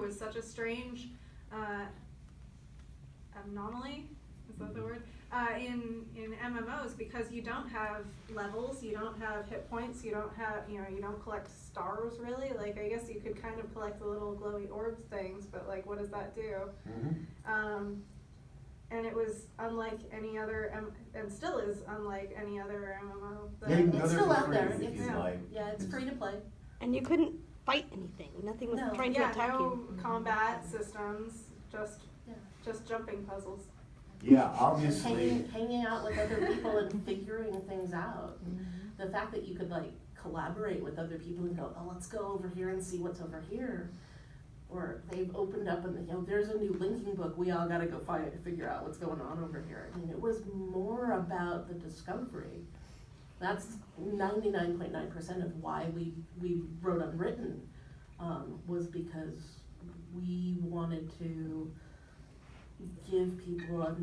was such a strange anomaly, is that the word? In MMOs, because you don't have levels, you don't have hit points, you don't have, you don't collect stars really. Like, I guess you could kind of collect the little glowy orbs things, but like, what does that do? And it was unlike any other, and still is unlike any other MMO. It's still out there. It's free to play. And you couldn't fight anything. Nothing was trying to attack you. No combat systems, just jumping puzzles. Yeah, obviously. Hanging out with other people and figuring things out. The fact that you could like collaborate with other people and go, oh, let's go over here and see what's over here. Or they've opened up and there's a new linking book. We all got to go figure out what's going on over here. I mean, it was more about the discovery. That's 99.9% of why we wrote Unwritten, was because we wanted to give people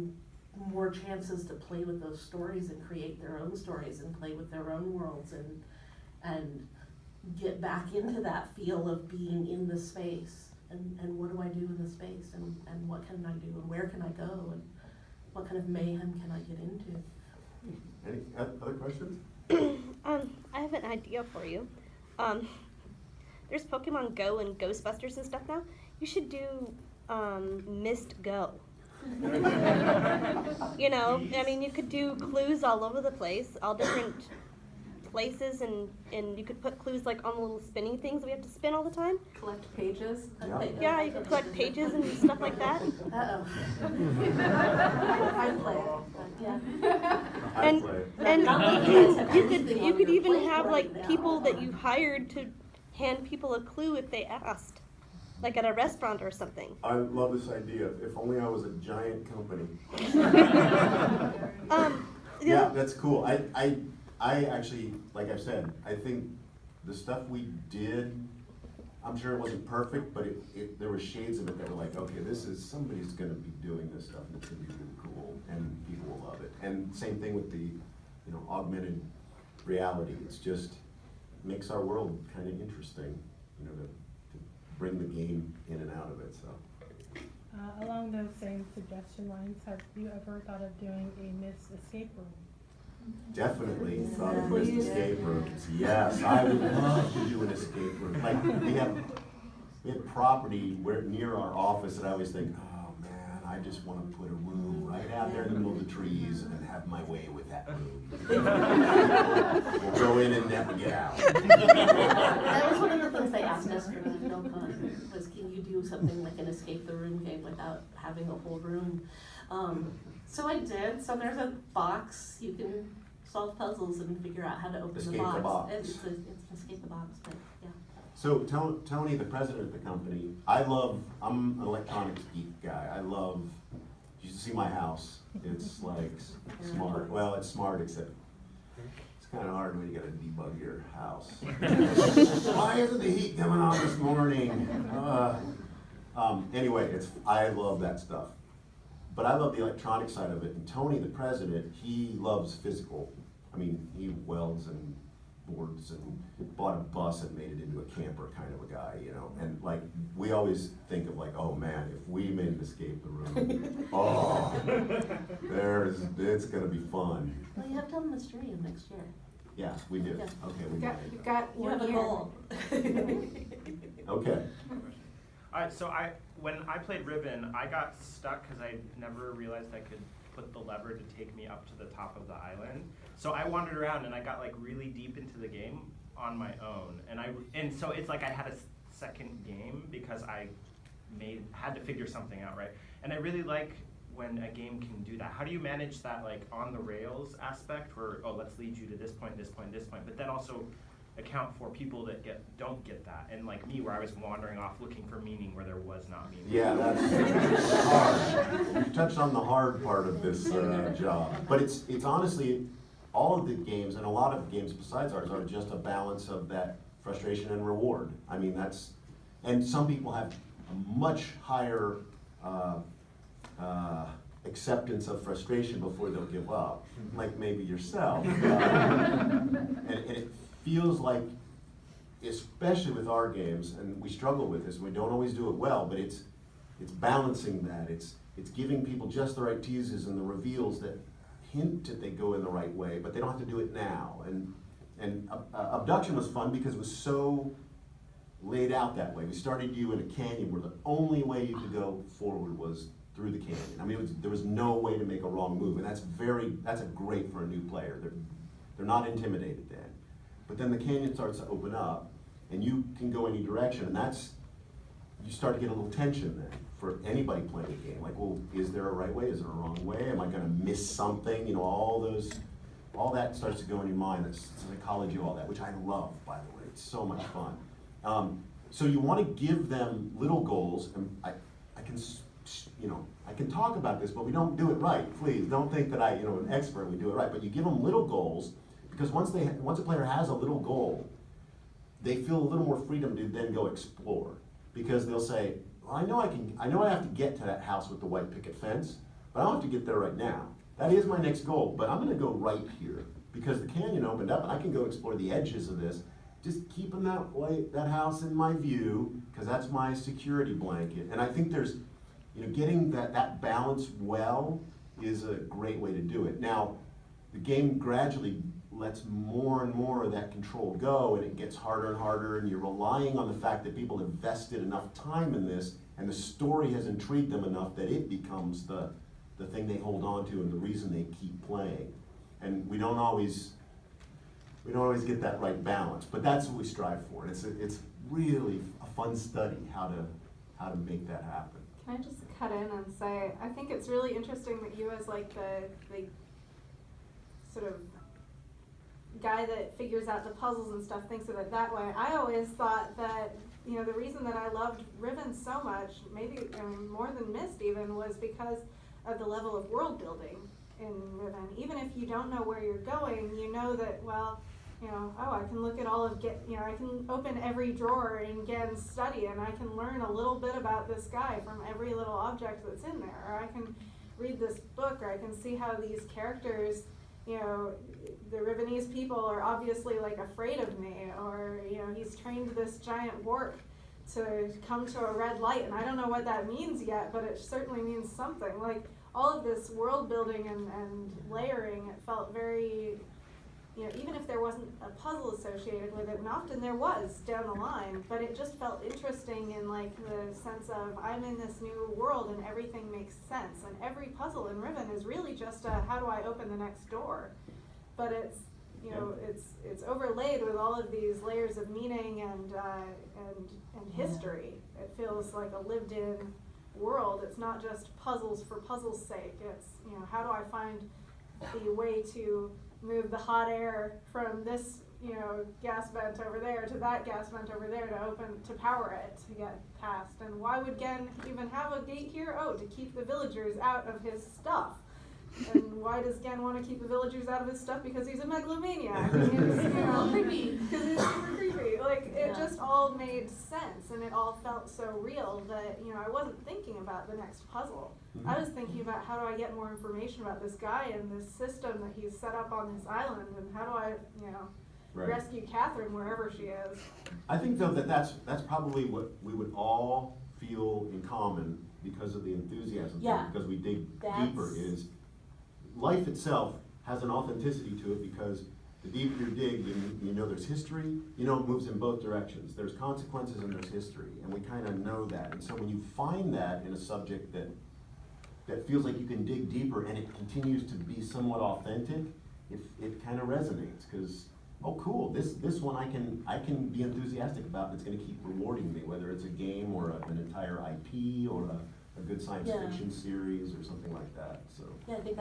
more chances to play with those stories and create their own stories and play with their own worlds and get back into that feel of being in the space and what do I do in the space and what can I do and where can I go and what kind of mayhem can I get into. Any other questions? I have an idea for you. There's Pokemon Go and Ghostbusters and stuff now. You should do MYST Go. I mean, you could do clues all over the place, all different places, and you could put clues like on the little spinning things we have to spin all the time. Collect pages. Yeah, you could collect pages and stuff like that. Uh-oh. I'd play it. And you could even have like people that you hired to hand people a clue if they asked, like at a restaurant or something. I love this idea. If only I was a giant company. Yeah, that's cool. I actually, like I said, I think the stuff we did, I'm sure it wasn't perfect, but there were shades of it that were like, okay, somebody's gonna be doing this stuff and it's gonna be really cool and people will love it. And same thing with the, augmented reality. It's just makes our world kind of interesting, to bring the game in and out of it, so. Along those same suggestion lines, have you ever thought of doing a MYST escape room? Definitely thought of MYST escape rooms. Yes, I would love to do an escape room. Like we have property near our office that I always think, oh man, I just want to put a room right out there in the middle of the trees and have my way with that room. We'll go in and never get out. That was one of the things they asked us for FilmCon, was can you do something like an escape the room game without having a whole room? So I did. So there's a box. You can solve puzzles and figure out how to open Escape the box. The box. It's escape the box, but yeah. So Tony, the president of the company, I'm an electronics geek guy. You should see my house. It's like smart. Well, it's smart except it's kind of hard when you got to debug your house. Why isn't the heat coming on this morning? Anyway, I love that stuff. But I love the electronic side of it, and Tony, the president, he loves physical. I mean, he welds and boards and bought a bus and made it into a camper kind of a guy, And like, we always think of like, oh man, if we made an escape the room, it's gonna be fun. Well, you have to have a mystery next year. Yeah, we do. Yeah. Okay, You've got You have a goal. Okay. Alright, so when I played Ribbon, I got stuck because I never realized I could put the lever to take me up to the top of the island. So I wandered around and I got like really deep into the game on my own. And so it's like I had a second game because I had to figure something out, right? And I really like when a game can do that. How do you manage that like on the rails aspect where, let's lead you to this point, this point, this point, but then also account for people that don't get that, and like me where I was wandering off looking for meaning where there was not meaning. Yeah, that's hard. You touched on the hard part of this job, but it's honestly, all of the games and a lot of games besides ours are just a balance of that frustration and reward. I mean, and some people have a much higher acceptance of frustration before they'll give up, like maybe yourself. And it feels like especially with our games, and we struggle with this, we don't always do it well, but it's balancing that, it's giving people just the right teases and the reveals that hint that they go in the right way, but they don't have to do it now. And Abduction was fun because it was so laid out that way. We started you in a canyon where the only way you could go forward was through the canyon. I mean, there was no way to make a wrong move, and that's a great for a new player. They're not intimidated then. But then the canyon starts to open up, and you can go any direction, and you start to get a little tension then for anybody playing a game. Like, well, is there a right way? Is there a wrong way? Am I gonna miss something? You know, all that starts to go in your mind. That's psychology, all that, which I love, by the way. It's so much fun. So you want to give them little goals, and I can talk about this, but we don't do it right. Please don't think that an expert, we do it right. But you give them little goals, because once a player has a little goal, they feel a little more freedom to then go explore, because they'll say, well, I know I have to get to that house with the white picket fence, but I don't have to get there right now. That is my next goal, but I'm going to go right here because the canyon opened up and I can go explore the edges of this. Just keeping that house in my view, because that's my security blanket. And I think there's, getting that balance well is a great way to do it. Now, the game gradually lets more and more of that control go, and it gets harder and harder, and you're relying on the fact that people have invested enough time in this, and the story has intrigued them enough that it becomes the thing they hold on to and the reason they keep playing. And we don't always get that right balance, but that's what we strive for. And it's really a fun study how to make that happen. Can I just cut in and say, I think it's really interesting that you, as like the sort of guy that figures out the puzzles and stuff, thinks of it that way. I always thought that, the reason that I loved Riven so much, maybe more than MYST even, was because of the level of world building in Riven. Even if you don't know where you're going, you know that, well, I can look at all of I can open every drawer in Gen's study and I can learn a little bit about this guy from every little object that's in there. Or I can read this book, or I can see how these characters, the Rivenese people are obviously like afraid of me, or, he's trained this giant warp to come to a red light, and I don't know what that means yet, but it certainly means something. Like, all of this world building and layering, it felt very, even if there wasn't a puzzle associated with it, and often there was down the line, but it just felt interesting in like the sense of, I'm in this new world and everything makes sense. And every puzzle in Riven is really just how do I open the next door? But it's, it's overlaid with all of these layers of meaning and history. It feels like a lived-in world. It's not just puzzles for puzzles' sake. It's, how do I find the way to move the hot air from this, gas vent over there to that gas vent over there to power it to get past. And why would Gen even have a gate here? Oh, to keep the villagers out of his stuff. And why does Gen want to keep the villagers out of his stuff? Because he's a megalomaniac. He's, creepy. Because he's super creepy. Like, it just all made sense, and it all felt so real that, I wasn't thinking about the next puzzle. Mm-hmm. I was thinking about, how do I get more information about this guy and this system that he's set up on this island, and how do I, Right. rescue Catherine wherever she is. I think though that's probably what we would all feel in common because of the enthusiasm, Yeah. because we dig That's- deeper, is life itself has an authenticity to it, because the deeper you dig, you know there's history, it moves in both directions. There's consequences and there's history, and we kind of know that. And so when you find that in a subject that feels like you can dig deeper and it continues to be somewhat authentic, it kind of resonates, because oh cool, this one I can be enthusiastic about, and it's going to keep rewarding me, whether it's a game or an entire IP or a good science fiction series or something like that. So Yeah, I think